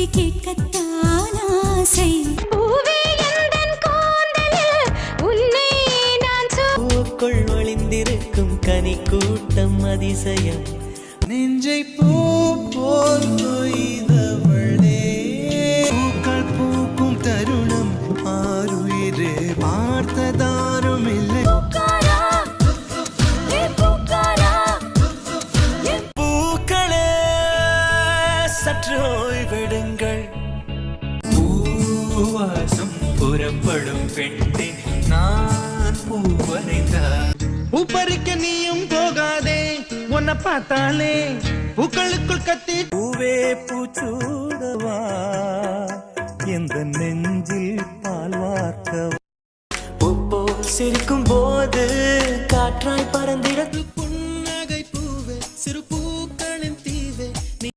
செய்தி கேட்கத்தான் ஆசை. பூவே எந்தன் கூந்தலில் உன்னை நான் பூக்குள் ஒளிந்திருக்கும் கனி கூட்டம் அதிசயம். நெஞ்சை பூ போல் கொய்தவளே, பூக்கள் பூக்கும் தருணம் ஆறுயிரே பார்த்ததாரும் இல்லை. பூக்களே சற்று ஓய்வெடுங்கள். பூவாசம் புறப்படும் பெண்ணே நான் பூவரைந்தார். பூப்பறிக்க நீயும் போகாதே, உன்னை பார்த்தாலே பூக்களுக்குள் கத்தி. பூவே பூச்சூடவா எந்த நெஞ்சில் பால் வார்க்க. பூ சிரிக்கும் போது காற்றாய் பறந்திட